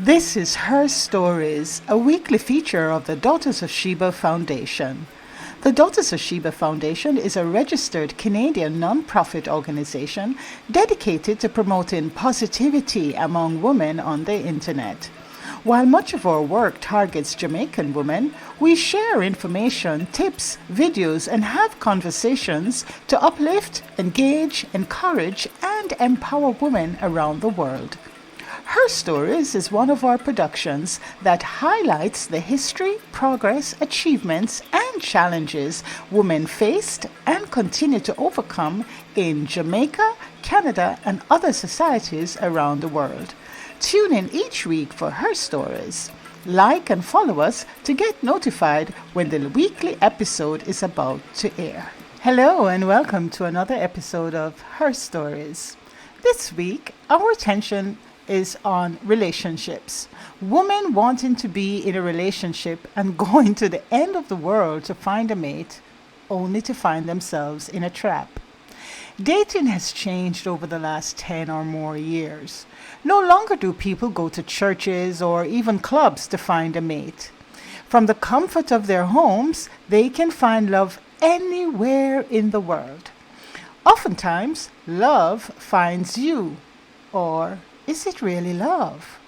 This is Her Stories, a weekly feature of the Daughters of Sheba Foundation. The Daughters of Sheba Foundation is a registered Canadian non-profit organization dedicated to promoting positivity among women on the internet. While much of our work targets Jamaican women, we share information, tips, videos, and have conversations to uplift, engage, encourage, and empower women around the world. Her Stories is one of our productions that highlights the history, progress, achievements, and challenges women faced and continue to overcome in Jamaica, Canada, and other societies around the world. Tune in each week for Her Stories. Like and follow us to get notified when the weekly episode is about to air. Hello, and welcome to another episode of Her Stories. This week, our attention is on relationships. Women wanting to be in a relationship and going to the end of the world to find a mate, only to find themselves in a trap. Dating has changed over the last 10 or more years. No longer do people go to churches or even clubs to find a mate. From the comfort of their homes, they can find love anywhere in the world. Oftentimes, love finds you, or is it really love?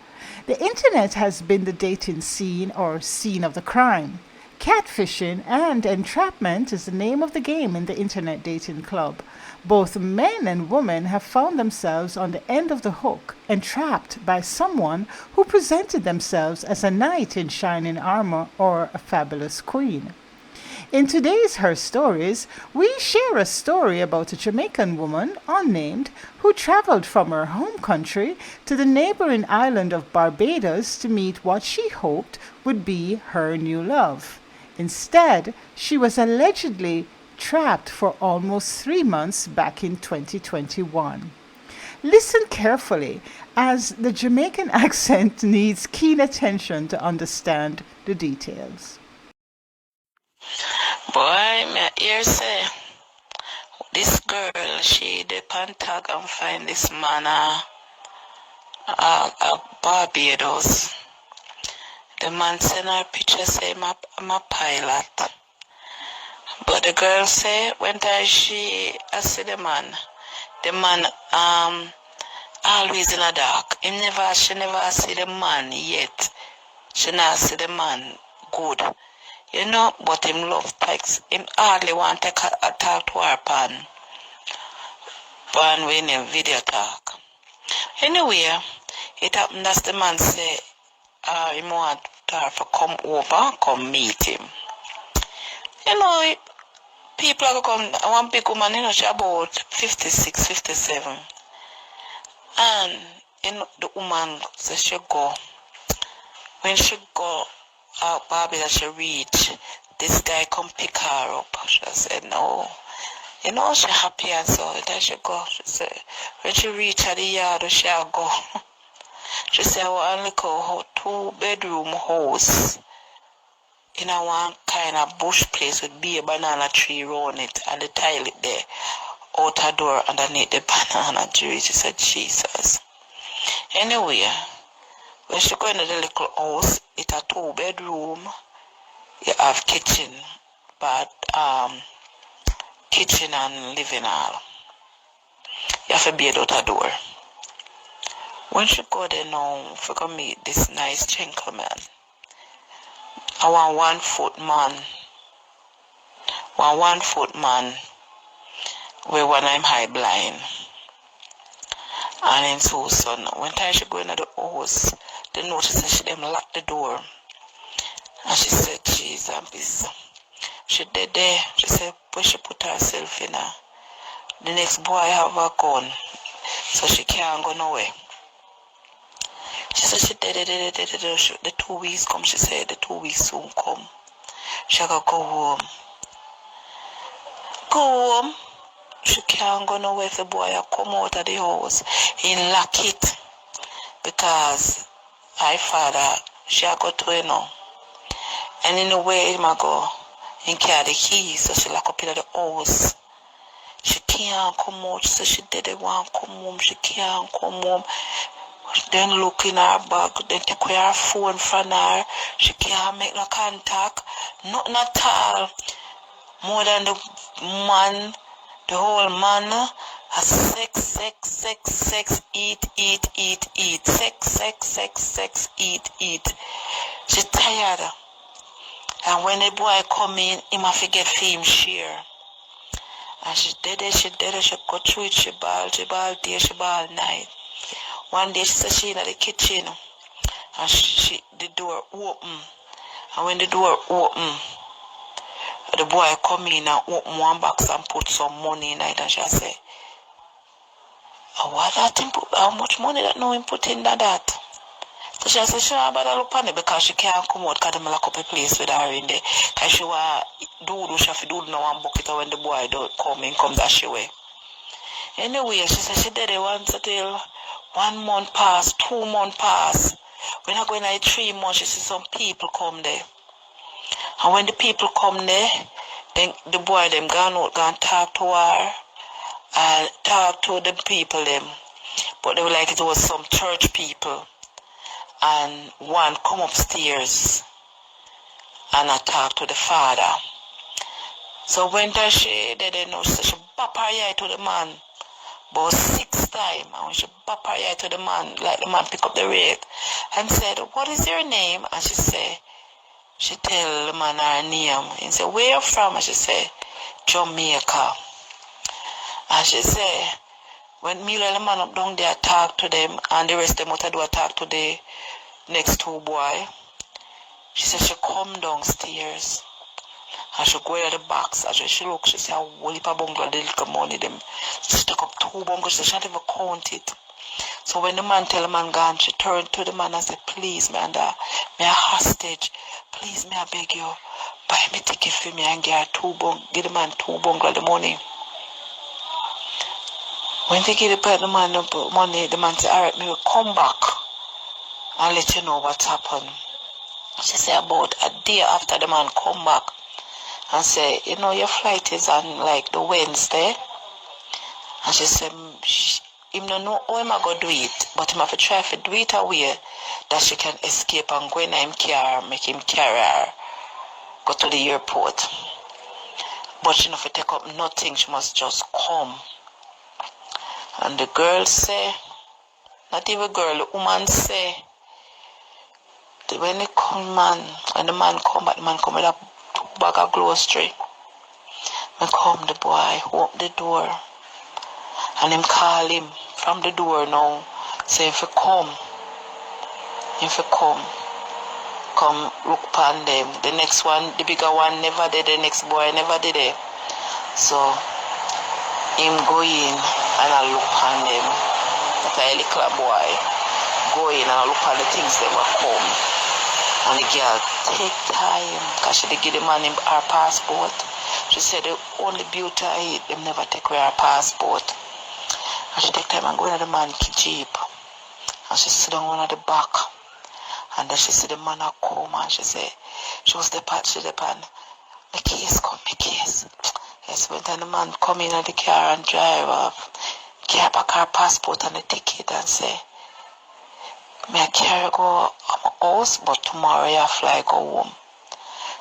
The internet has been the dating scene or scene of the crime. Catfishing and entrapment is the name of the game in the internet dating club. Both men and women have found themselves on the end of the hook, entrapped by someone who presented themselves as a knight in shining armor or a fabulous queen. In today's Her Stories, we share a story about a Jamaican woman, unnamed, who traveled from her home country to the neighboring island of Barbados to meet what she hoped would be her new love. Instead, she was allegedly trapped for almost 3 months back in 2021. Listen carefully, as the Jamaican accent needs keen attention to understand the details. Boy, me hear say this girl, she dey tag and find this man Barbados. The man send her picture say I'm a pilot. But the girl say when she see the man always in the dark. She never see the man yet. She not see the man good. But him love text. Him hardly want to talk to her pan when him video talk. Anyway, it happened that the man say him want her to come over, come meet him. People are come, one big woman, she about 56, 57. And the woman says she go. When she go, Barbados, she reach, this guy come pick her up. She said, no. She happy and so then she go. She said, when she reach at the yard, she go. She said, I want to go 2-bedroom house in a one kind of bush place with be a banana tree around it and the toilet there, outer door underneath the banana tree. She said, Jesus. Anyway, when she go into the little house, it's a 2-bedroom. You have kitchen, but kitchen and living hall. You have to be out a door. When she go there now, she go meet this nice gentleman. I want 1 foot man. 1 foot man. Where when I'm high blind. And in so son, when time she go into the house, they notice that she them lock the door. And she said, Jesus and peace. She did there. She said, but she put herself in her. The next boy have a gun. So she can't go nowhere. She said she did it. The 2 weeks come. She said the 2 weeks soon come. She gotta go home. Go home. She can't go nowhere if the boy come out of the house. He lock it. Because her father, she go to And in the way he go, he carry the keys, so she lock up in the house. She can't come out, so she did it want come home. She can't come home. Then look in her bag, then take away her phone from her. She can't make no contact. Nothing at all. More than the man, the whole man. Sex, eat. Sex, eat. She tired. And when the boy come in, he must forget for him share. And she did it, she go through it, she ball day, she ball night. One day she said she in the kitchen and the door open. And when the door open, the boy come in and open one box and put some money in it, and she say, what that him put, how much money that no him put in that? So she said, sure, but I look on it because she can't come out because they lock up a place with her in there. Because she want she have to do now one bucket when the boy don't come that she way. Anyway, she said she did it once until 1 month pass, 2 months pass. When I go in 3 months, she see some people come there. And when the people come there, then the boy them gone out, gone talk to her and talk to the people them. But they were like it was some church people. And one come upstairs and I talk to the father. So when she didn't know, she bop her eye to the man. About 6 times, and when she bop her eye to the man, like the man pick up the rake and said, what is your name? And she tell the man her name. And said, where you from? And she say, Jamaica. And she say, when me and the man up down there talk to them, and the rest of them what I do talk to the next 2 boy, she said she come downstairs. And she go in the box. As she look, she say, a whole heap of bungalow, the little money them. She took up 2 bungalows, she can't even count it. So when the man tell the man gone, she turned to the man and said, please, me a hostage. Please, me I beg you, buy me ticket for me and give the man 2 bungalow the money. When they give the man the money, the man said, alright, me will come back and let you know what's happened. She said about a day after the man come back and say, you know, your flight is on like the Wednesday. And she said, him don't know how am I going to do it, but him have to try to do it a way that she can escape and go in him car, make him carry her, go to the airport. But she don't have to take up nothing, she must just come. And the girl say, not even girl, the woman say, when the man come back, the man come with a 2 bag of grocery. When come the boy, open the door, and him call him from the door now, say if you come, look upon them. The next one, the bigger one never did, the next boy never did it. So, him go in and I look upon them, like a little boy, go in and I look upon the things that will come. And the girl take time, because she did give the man her passport. She said the only beauty I hate, them never take away her passport. And she take time and go into the man jeep. And she sit down at the back. And then she see the man a come and she say, she was the part, my case come, my case. Yes, when the man come in at the car and drive off, give back her passport and the ticket and say, may I carry go my house, but tomorrow I fly go home.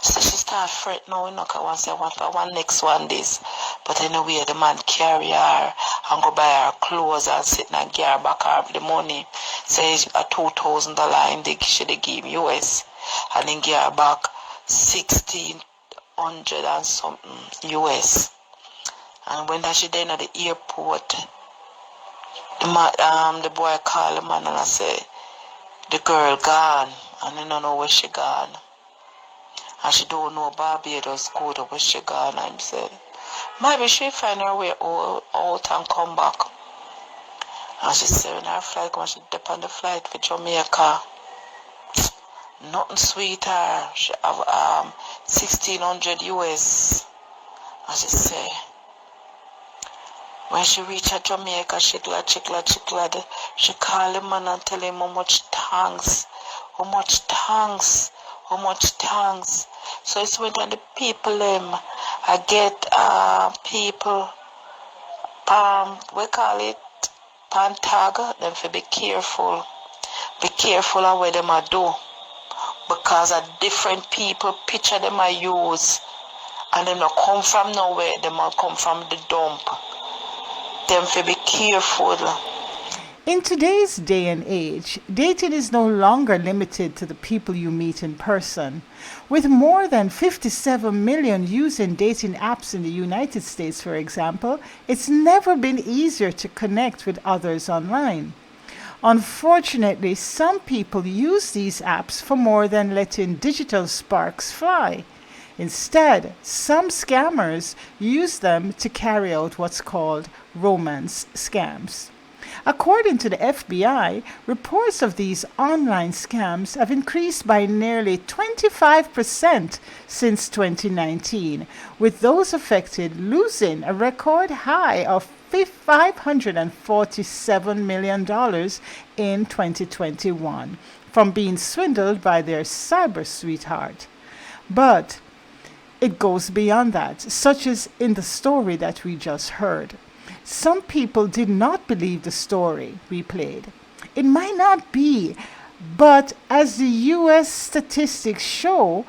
So she start fret now, you know, because I want next one this. But anyway, the man carry her and go buy her clothes and sit and give her back her the money. Say a $2,000 in she give him US. And then give her back 1,600 and something US. And when she then at the airport, the boy called the man and I say, the girl gone, and I don't know where she gone. And she don't know Barbados go to where she gone. And I said, maybe she find her way out and come back. And she said when her flight, when she dip on the flight for Jamaica, nothing sweeter. She have 1,600 US. And she say, when she reach at Jamaica, she glad. She call him man and tell him how much thanks. So it's when the people I get people we call it Pantaga, them for be careful. Be careful of what them a do, because a different people picture them a use, and them not come from nowhere, them a come from the dump. Them fi be careful. In today's day and age, dating is no longer limited to the people you meet in person. With more than 57 million using dating apps in the United States, for example, it's never been easier to connect with others online. Unfortunately, some people use these apps for more than letting digital sparks fly. Instead, some scammers use them to carry out what's called romance scams. According to the FBI, reports of these online scams have increased by nearly 25% since 2019, with those affected losing a record high of $547 million in 2021 from being swindled by their cyber sweetheart. But it goes beyond that, such as in the story that we just heard. Some people did not believe the story we played. It might not be, but as the US statistics show,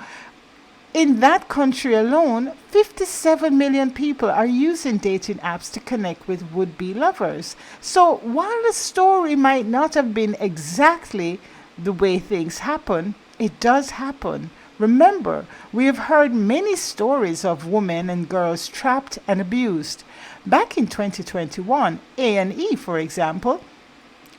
in that country alone, 57 million people are using dating apps to connect with would-be lovers. So while the story might not have been exactly the way things happen, it does happen. Remember, we have heard many stories of women and girls trapped and abused. Back in 2021, A&E, for example,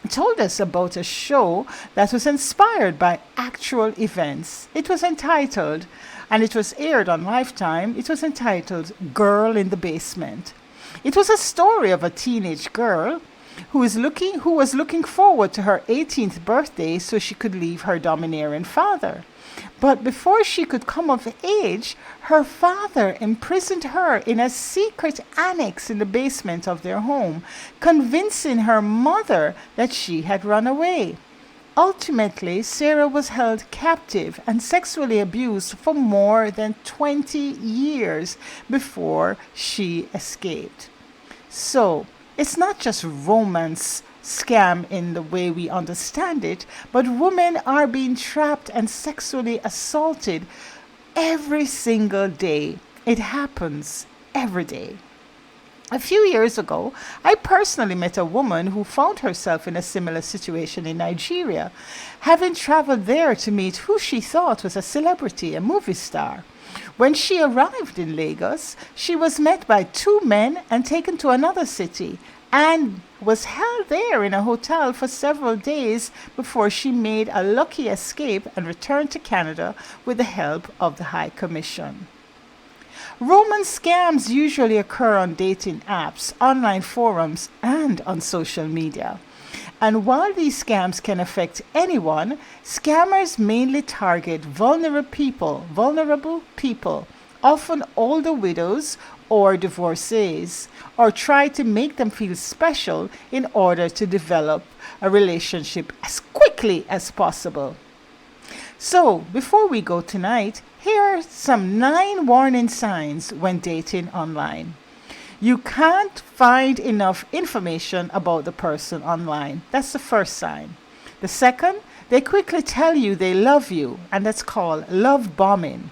told us about a show that was inspired by actual events. It was entitled, and it was aired on Lifetime, it was entitled Girl in the Basement. It was a story of a teenage girl who was looking forward to her 18th birthday so she could leave her domineering father. But before she could come of age, her father imprisoned her in a secret annex in the basement of their home, convincing her mother that she had run away. Ultimately, Sarah was held captive and sexually abused for more than 20 years before she escaped. So, it's not just romance scam in the way we understand it, but women are being trapped and sexually assaulted every single day. It happens every day. A few years ago, I personally met a woman who found herself in a similar situation in Nigeria, having traveled there to meet who she thought was a celebrity, a movie star. When she arrived in Lagos, she was met by two men and taken to another city, and was held there in a hotel for several days before she made a lucky escape and returned to Canada with the help of the High Commission. Romance scams usually occur on dating apps, online forums, and on social media. And while these scams can affect anyone, scammers mainly target vulnerable people, often older widows or divorcees, or try to make them feel special in order to develop a relationship as quickly as possible. So, before we go tonight, here are some 9 warning signs when dating online. You can't find enough information about the person online. That's the first sign. The second, they quickly tell you they love you, and that's called love bombing.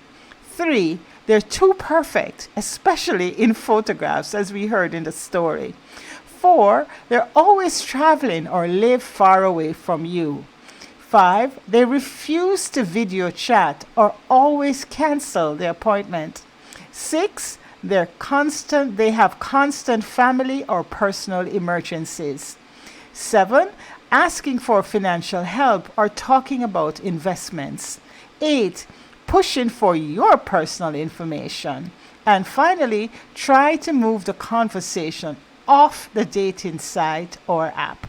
3, they're too perfect, especially in photographs, as we heard in the story. 4, they're always traveling or live far away from you. 5, they refuse to video chat or always cancel the appointment. 6, they have constant family or personal emergencies. 7, asking for financial help or talking about investments. 8, pushing for your personal information. And finally, try to move the conversation off the dating site or app.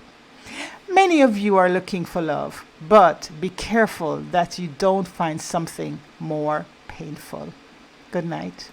Many of you are looking for love, but be careful that you don't find something more painful. Good night.